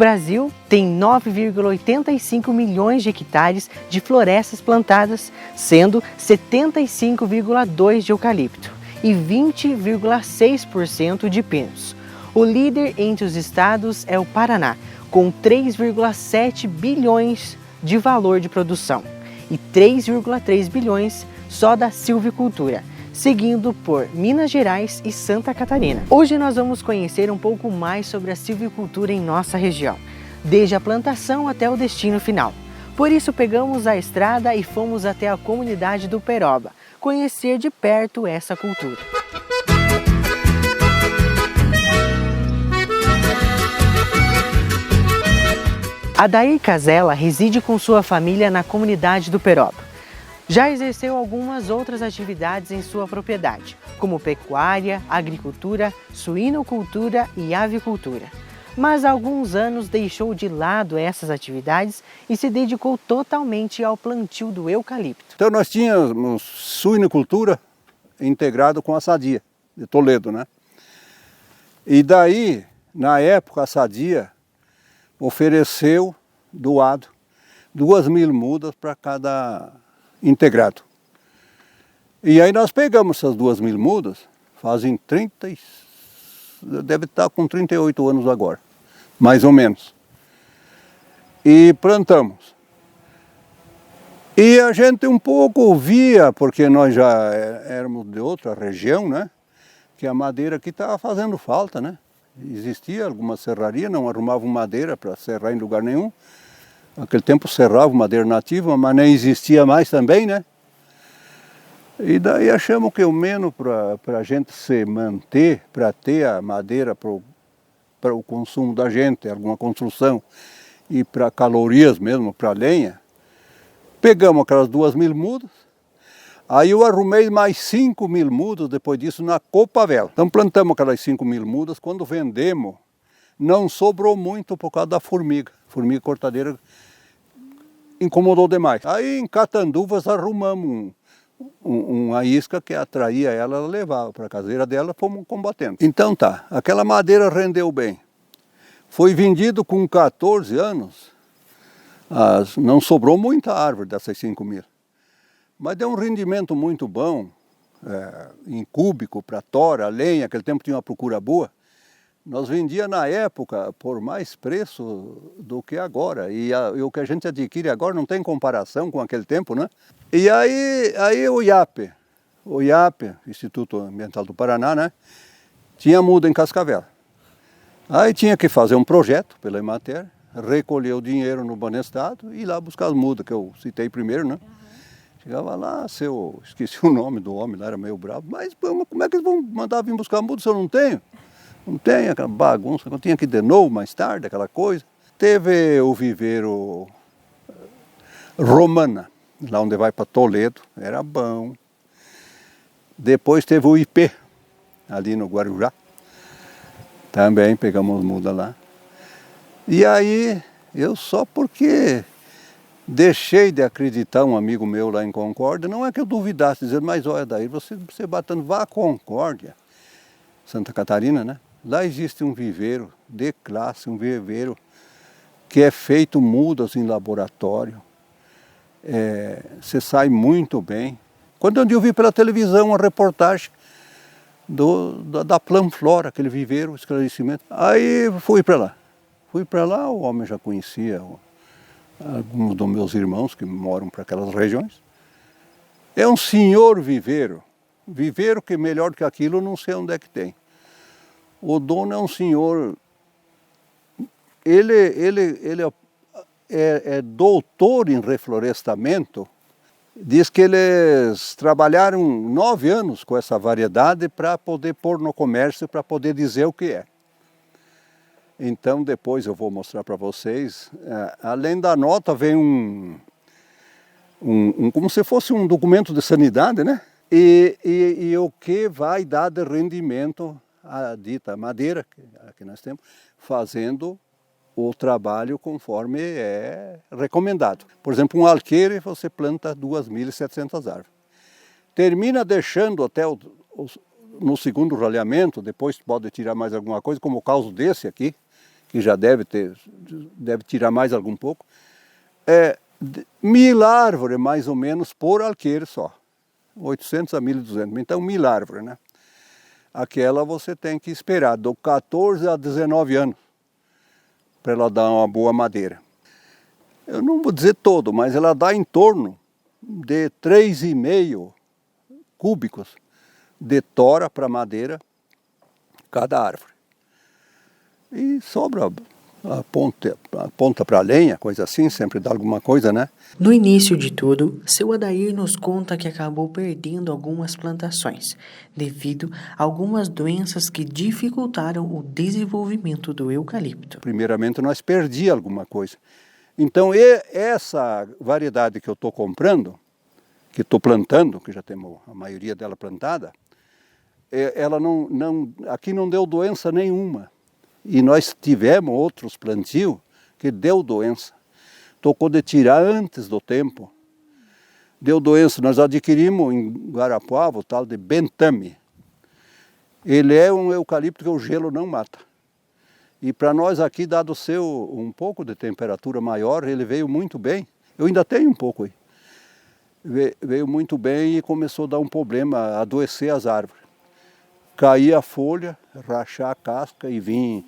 Brasil tem 9,85 milhões de hectares de florestas plantadas, sendo 75,2% de eucalipto e 20,6% de pinos. O líder entre os estados é o Paraná, com 3,7 bilhões de valor de produção e 3,3 bilhões só da silvicultura, seguindo por Minas Gerais e Santa Catarina. Hoje nós vamos conhecer um pouco mais sobre a silvicultura em nossa região, desde a plantação até o destino final. Por isso pegamos a estrada e fomos até a comunidade do Peroba, conhecer de perto essa cultura. Adair Casella reside com sua família na comunidade do Peroba. Já exerceu algumas outras atividades em sua propriedade, como pecuária, agricultura, suinocultura e avicultura. Mas há alguns anos deixou de lado essas atividades e se dedicou totalmente ao plantio do eucalipto. Então nós tínhamos suinocultura integrado com a Sadia, de Toledo, né? E daí, na época, a Sadia ofereceu, doado, 2.000 mudas para cada integrado. E aí nós pegamos essas 2.000 mudas, fazem deve estar com 38 anos agora, mais ou menos. E plantamos. E a gente um pouco via, porque nós já éramos de outra região, né? Que a madeira aqui estava fazendo falta, né? Existia alguma serraria, não arrumavam madeira para serrar em lugar nenhum. Naquele tempo serrava madeira nativa, mas nem existia mais também, né? E daí achamos que o menos para a gente se manter, para ter a madeira para o consumo da gente, alguma construção, e para calorias mesmo, para lenha, pegamos aquelas 2.000 mudas, aí eu arrumei mais 5.000 mudas depois disso na Copavela. Então plantamos aquelas 5.000 mudas, quando vendemos, não sobrou muito por causa da formiga. Formiga cortadeira incomodou demais. Aí em Catanduvas arrumamos uma isca que atraía ela levava para a caseira dela, fomos combatendo. Então tá, aquela madeira rendeu bem. Foi vendido com 14 anos, não sobrou muita árvore dessas 5.000. Mas deu um rendimento muito bom, em cúbico, para tora, lenha, aquele tempo tinha uma procura boa. Nós vendia na época por mais preço do que agora. E o que a gente adquire agora não tem comparação com aquele tempo, né? E aí o IAP, Instituto Ambiental do Paraná, né? Tinha muda em Cascavel. Aí tinha que fazer um projeto pela Emater, recolher o dinheiro no Banestado e ir lá buscar as mudas, que eu citei primeiro, né? Chegava lá, esqueci o nome do homem, lá era meio bravo, mas como é que eles vão mandar vir buscar muda se eu não tenho? Não tem aquela bagunça, eu tinha que ir de novo mais tarde, aquela coisa. Teve o viveiro Romana, lá onde vai para Toledo, era bom. Depois teve o IP, ali no Guarujá. Também pegamos muda lá. E aí, eu só porque deixei de acreditar um amigo meu lá em Concórdia, não é que eu duvidasse, dizendo, mas olha daí, você batendo, vá a Concórdia, Santa Catarina, né? Lá existe um viveiro de classe, um viveiro que é feito mudas em laboratório. Você sai muito bem. Quando eu vi pela televisão uma reportagem da Planflora, aquele viveiro, esclarecimento, aí fui para lá. Fui para lá, o homem já conhecia alguns dos meus irmãos que moram para aquelas regiões. É um senhor viveiro que melhor que aquilo não sei onde é que tem. O dono é um senhor, ele é doutor em reflorestamento, diz que eles trabalharam 9 anos com essa variedade para poder pôr no comércio, para poder dizer o que é. Então depois eu vou mostrar para vocês, além da nota vem como se fosse um documento de sanidade, né? E o que vai dar de rendimento a dita madeira, que nós temos, fazendo o trabalho conforme é recomendado. Por exemplo, um alqueire você planta 2.700 árvores. Termina deixando até no segundo ralhamento, depois pode tirar mais alguma coisa, como o caso desse aqui, que já deve tirar mais algum pouco, é 1.000 árvores mais ou menos por alqueire só. 800 a 1.200, então 1.000 árvores, né? Aquela você tem que esperar do 14 a 19 anos para ela dar uma boa madeira. Eu não vou dizer todo, mas ela dá em torno de 3,5 cúbicos de tora para madeira cada árvore. E sobra a ponta para lenha, coisa assim, sempre dá alguma coisa, né? No início de tudo, seu Adair nos conta que acabou perdendo algumas plantações, devido a algumas doenças que dificultaram o desenvolvimento do eucalipto. Primeiramente, nós perdíamos alguma coisa. Então, essa variedade que eu estou comprando, que estou plantando, que já temos a maioria dela plantada, ela aqui não deu doença nenhuma. E nós tivemos outros plantios que deu doença. Tocou de tirar antes do tempo. Deu doença. Nós adquirimos em Guarapuava o tal de Bentame. Ele é um eucalipto que o gelo não mata. E para nós aqui, dado um pouco de temperatura maior, ele veio muito bem. Eu ainda tenho um pouco aí. Veio muito bem e começou a dar um problema, adoecer as árvores. Caía a folha, rachar a casca e vir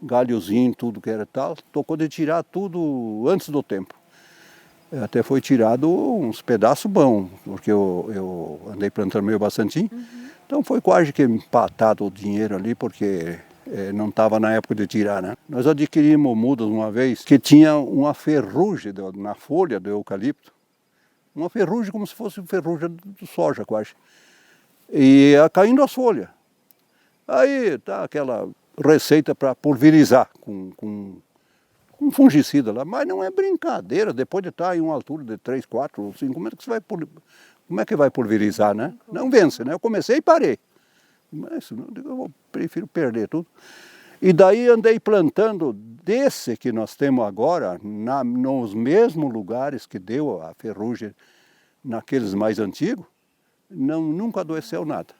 galhozinho, tudo que era tal. Tocou de tirar tudo antes do tempo. Até foi tirado uns pedaços bons, porque eu andei plantando meio bastantinho. Então foi quase que empatado o dinheiro ali, porque não estava na época de tirar, né? Nós adquirimos mudas uma vez que tinha uma ferrugem na folha do eucalipto. Uma ferrugem como se fosse ferrugem de soja quase. E ia caindo as folhas. Aí tá aquela receita para pulverizar com fungicida lá, mas não é brincadeira, depois de estar em uma altura de 3, 4, 5 metros, como é que vai pulverizar, né? Não vence, né? Eu comecei e parei. Mas eu prefiro perder tudo. E daí andei plantando desse que nós temos agora, nos mesmos lugares que deu a ferrugem naqueles mais antigos, nunca adoeceu nada.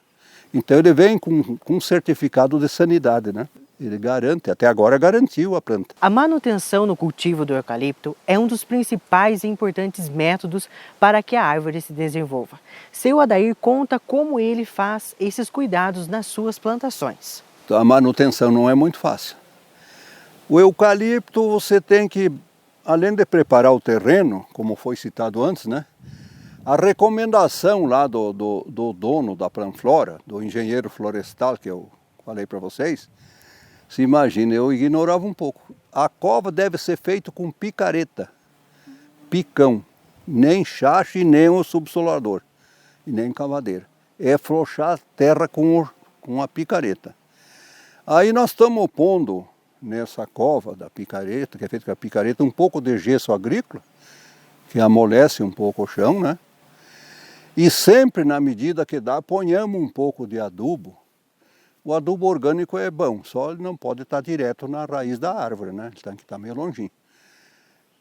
Então ele vem com certificado de sanidade, né? Ele garante, até agora garantiu a planta. A manutenção no cultivo do eucalipto é um dos principais e importantes métodos para que a árvore se desenvolva. Seu Adair conta como ele faz esses cuidados nas suas plantações. A manutenção não é muito fácil. O eucalipto você tem que, além de preparar o terreno, como foi citado antes, né? A recomendação lá do dono da Planflora, do engenheiro florestal que eu falei para vocês, se imagina, eu ignorava um pouco. A cova deve ser feita com picareta, picão, nem chache, nem o subsolador, e nem cavadeira. É flochar a terra com a picareta. Aí nós estamos pondo nessa cova da picareta, que é feita com a picareta, um pouco de gesso agrícola, que amolece um pouco o chão, né? E sempre na medida que dá, ponhamos um pouco de adubo. O adubo orgânico é bom, só ele não pode estar direto na raiz da árvore, né? Ele tem que estar meio longinho.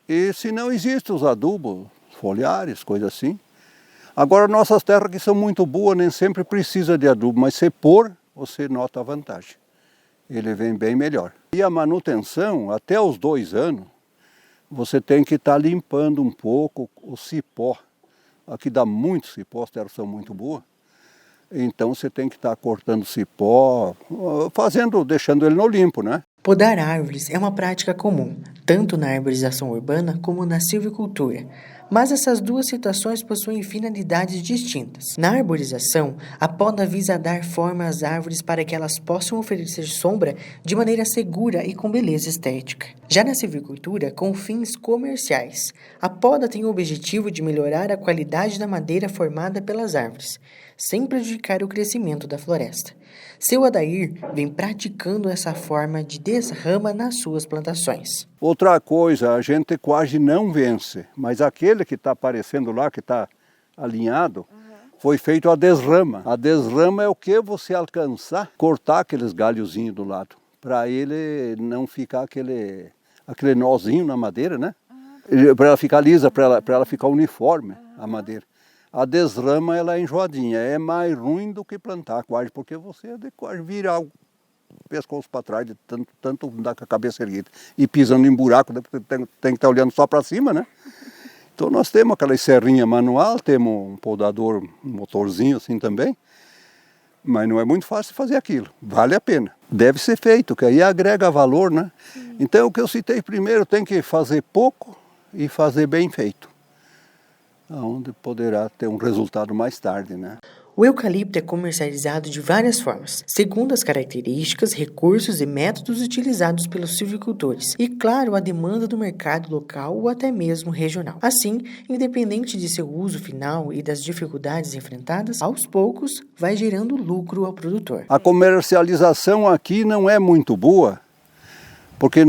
E se não existem os adubos foliares, coisa assim. Agora nossas terras que são muito boas, nem sempre precisa de adubo, mas se pôr, você nota a vantagem. Ele vem bem melhor. E a manutenção, até os 2 anos, você tem que estar limpando um pouco o cipó. Aqui dá muito cipó, as terras são muito boas. Então você tem que estar cortando cipó, deixando ele no limpo, né? Podar árvores é uma prática comum, tanto na arborização urbana como na silvicultura. Mas essas duas situações possuem finalidades distintas. Na arborização, a poda visa dar forma às árvores para que elas possam oferecer sombra de maneira segura e com beleza estética. Já na silvicultura, com fins comerciais, a poda tem o objetivo de melhorar a qualidade da madeira formada pelas árvores, sem prejudicar o crescimento da floresta. Seu Adair vem praticando essa forma de desrama nas suas plantações. Outra coisa, a gente quase não vence, mas aquele que está aparecendo lá, que está alinhado, foi feito a desrama. A desrama é o que você alcançar, cortar aqueles galhozinhos do lado, para ele não ficar aquele nozinho na madeira, né? Para ela ficar lisa, para ela ficar uniforme, a madeira. A desrama ela é enjoadinha, é mais ruim do que plantar quase, porque você é de quase virar pescoço para trás, de tanto andar com a cabeça erguida. E pisando em buraco, tem que estar olhando só para cima, né? Então nós temos aquela serrinha manual, temos um podador, um motorzinho assim também, mas não é muito fácil fazer aquilo. Vale a pena. Deve ser feito, que aí agrega valor, né? Então o que eu citei primeiro, tem que fazer pouco e fazer bem feito, onde poderá ter um resultado mais tarde, né? O eucalipto é comercializado de várias formas, segundo as características, recursos e métodos utilizados pelos silvicultores e, claro, a demanda do mercado local ou até mesmo regional. Assim, independente de seu uso final e das dificuldades enfrentadas, aos poucos vai gerando lucro ao produtor. A comercialização aqui não é muito boa, porque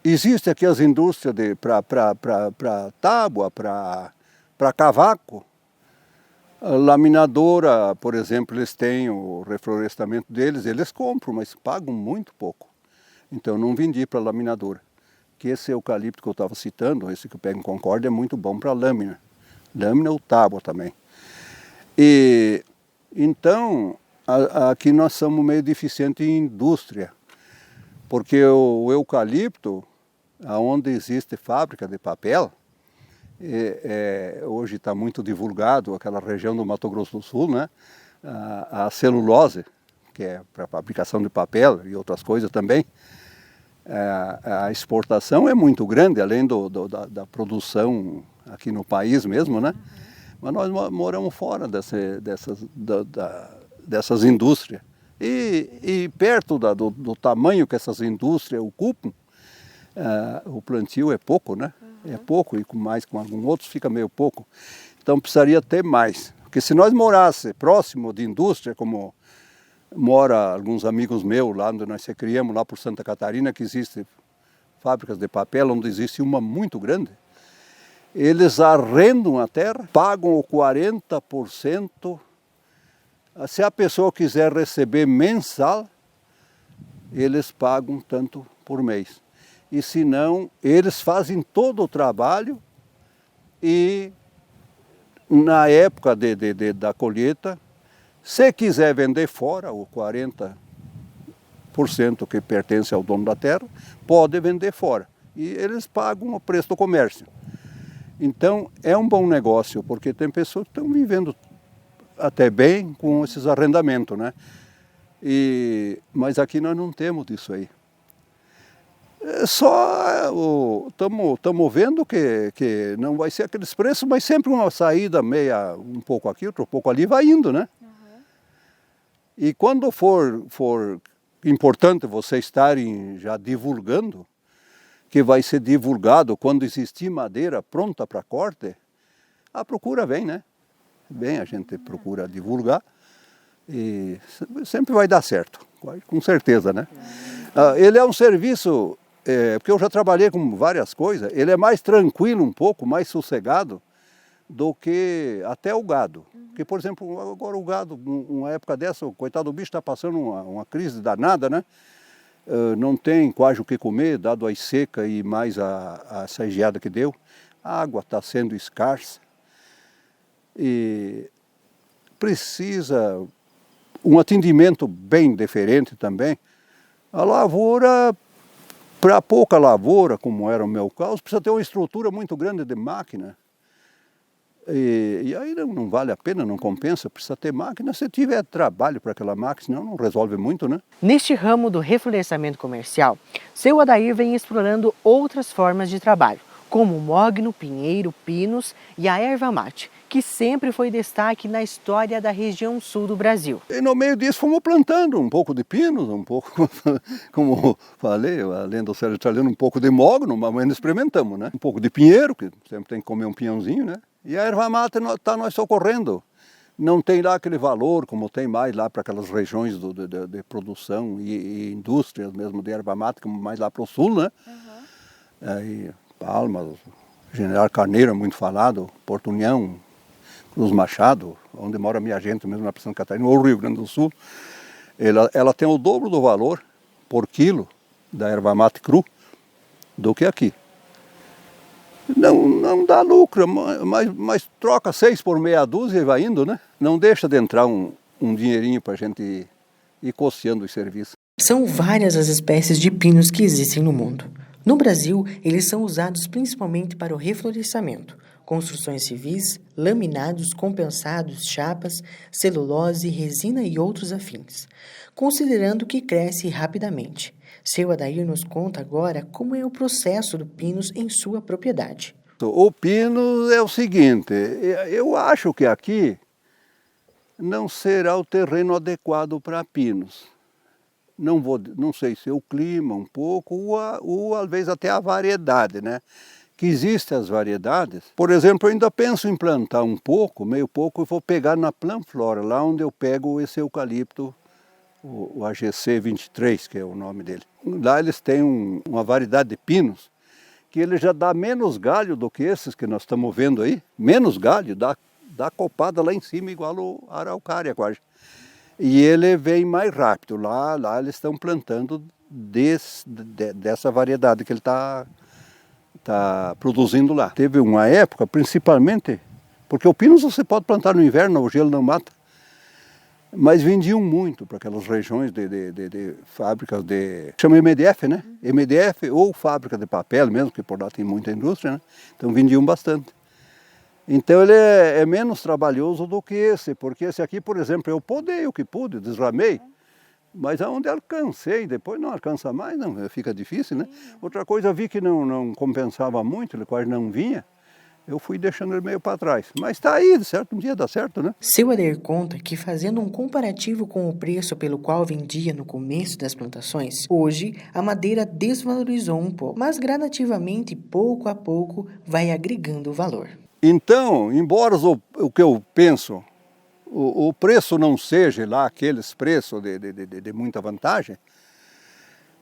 existem aqui as indústrias para tábua, para cavaco. A laminadora, por exemplo, eles têm o reflorestamento deles, eles compram, mas pagam muito pouco. Então eu não vendi para a laminadora. Que esse eucalipto que eu estava citando, esse que eu pego em Concórdia, é muito bom para lâmina. Lâmina ou tábua também. E então, aqui nós somos meio deficientes em indústria, porque o eucalipto, onde existe fábrica de papel, hoje está muito divulgado aquela região do Mato Grosso do Sul, né? A celulose, que é para fabricação de papel e outras coisas também, a exportação é muito grande, além da produção aqui no país mesmo, né? Mas nós moramos fora dessas indústrias. E perto do tamanho que essas indústrias ocupam, o plantio é pouco, né? É pouco, e com alguns outros fica meio pouco. Então precisaria ter mais. Porque se nós morássemos próximo de indústria, como mora alguns amigos meus lá onde nós se criamos, lá por Santa Catarina, que existem fábricas de papel, onde existe uma muito grande, eles arrendam a terra, pagam o 40%. Se a pessoa quiser receber mensal, eles pagam tanto por mês. E se não, eles fazem todo o trabalho e na época da colheita, se quiser vender fora, o 40% que pertence ao dono da terra, pode vender fora. E eles pagam o preço do comércio. Então é um bom negócio, porque tem pessoas que estão vivendo até bem com esses arrendamentos, né? Mas aqui nós não temos isso aí. Só estamos vendo que não vai ser aqueles preços, mas sempre uma saída meia, um pouco aqui, outro pouco ali, vai indo, né? Uhum. E quando for importante vocês estarem já divulgando, que vai ser divulgado quando existir madeira pronta para corte, a procura vem, né? Vem, a gente procura divulgar e sempre vai dar certo, com certeza, né? Ele é um serviço... porque eu já trabalhei com várias coisas, ele é mais tranquilo um pouco, mais sossegado do que até o gado. Porque, por exemplo, agora o gado, uma época dessa, o coitado do bicho está passando uma crise danada, né? Não tem quase o que comer, dado a seca e mais essa geada que deu. A água está sendo escassa e precisa um atendimento bem diferente também. A lavoura... Para pouca lavoura, como era o meu caso, precisa ter uma estrutura muito grande de máquina. E aí não vale a pena, não compensa, precisa ter máquina. Se tiver trabalho para aquela máquina, senão não resolve muito, né? Neste ramo do reflorestamento comercial, seu Adair vem explorando outras formas de trabalho, como o mogno, pinheiro, pinos e a erva mate, que sempre foi destaque na história da região sul do Brasil. E no meio disso fomos plantando um pouco de pinos, um pouco, como falei, além do cérebro italiano, um pouco de mogno, mas ainda experimentamos, né? Um pouco de pinheiro, que sempre tem que comer um pinhãozinho, né? E a erva mate está nós socorrendo. Não tem lá aquele valor, como tem mais lá para aquelas regiões de produção e indústrias mesmo de erva mate, como mais lá para o sul, né? Uhum. Aí, Palmas, General Carneiro é muito falado, Porto União, Cruz Machado, onde mora a minha gente mesmo na Santa Catarina, ou Rio Grande do Sul, ela tem o dobro do valor por quilo da erva mate cru do que aqui. Não dá lucro, mas troca 6 por meia dúzia e vai indo, né? Não deixa de entrar um dinheirinho para a gente ir costeando os serviços. São várias as espécies de pinos que existem no mundo. No Brasil, eles são usados principalmente para o reflorestamento, construções civis, laminados, compensados, chapas, celulose, resina e outros afins, considerando que cresce rapidamente. Seu Adair nos conta agora como é o processo do pinus em sua propriedade. O pino é o seguinte, eu acho que aqui não será o terreno adequado para pinos. Não sei se é o clima um pouco, ou às vezes até a variedade, né? Que existem as variedades. Por exemplo, eu ainda penso em plantar um pouco, meio pouco, e vou pegar na Planflora, lá onde eu pego esse eucalipto, o AGC 23, que é o nome dele. Lá eles têm uma variedade de pinos, que ele já dá menos galho do que esses que nós estamos vendo aí. Menos galho, dá copada lá em cima, igual a araucária quase. E ele vem mais rápido. Lá eles estão plantando dessa variedade que ele está produzindo lá. Teve uma época, principalmente, porque o pinus você pode plantar no inverno, o gelo não mata, mas vendiam muito para aquelas regiões de fábricas chama MDF, né? MDF ou fábrica de papel mesmo, que por lá tem muita indústria, né? Então vendiam bastante. Então ele é menos trabalhoso do que esse, porque esse aqui, por exemplo, eu podei o que pude, desramei, mas aonde alcancei, depois não alcança mais, não, fica difícil, né? Outra coisa, vi que não compensava muito, ele quase não vinha, eu fui deixando ele meio para trás. Mas está aí, de certo, um dia dá certo, né? Seu Adair conta que, fazendo um comparativo com o preço pelo qual vendia no começo das plantações, hoje a madeira desvalorizou um pouco, mas gradativamente, pouco a pouco, vai agregando valor. Então, embora o que eu penso, o preço não seja lá aqueles preços de muita vantagem,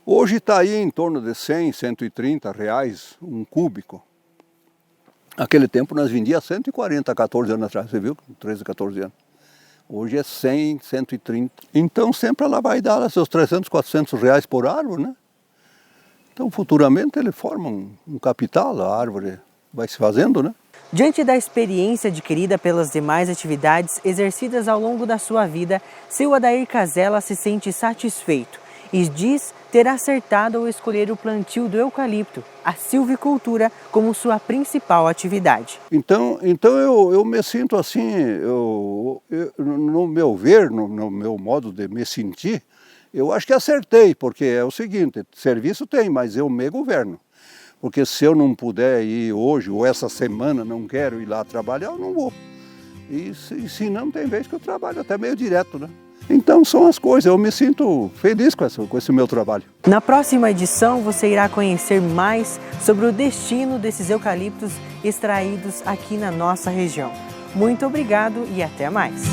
hoje está aí em torno de 100, 130 reais um cúbico. Naquele tempo nós vendíamos 140, 14 anos atrás, você viu? 13, 14 anos. Hoje é 100, 130. Então sempre ela vai dar seus 300, 400 reais por árvore, né? Então futuramente ele forma um capital, a árvore vai se fazendo, né? Diante da experiência adquirida pelas demais atividades exercidas ao longo da sua vida, seu Adair Casella se sente satisfeito e diz ter acertado ao escolher o plantio do eucalipto, a silvicultura, como sua principal atividade. Então eu me sinto assim, no meu ver, no meu modo de me sentir, eu acho que acertei, porque é o seguinte, serviço tem, mas eu me governo. Porque se eu não puder ir hoje ou essa semana, não quero ir lá trabalhar, eu não vou. E se não, tem vez que eu trabalho até meio direto, né? Então são as coisas, eu me sinto feliz com esse meu trabalho. Na próxima edição você irá conhecer mais sobre o destino desses eucaliptos extraídos aqui na nossa região. Muito obrigado e até mais!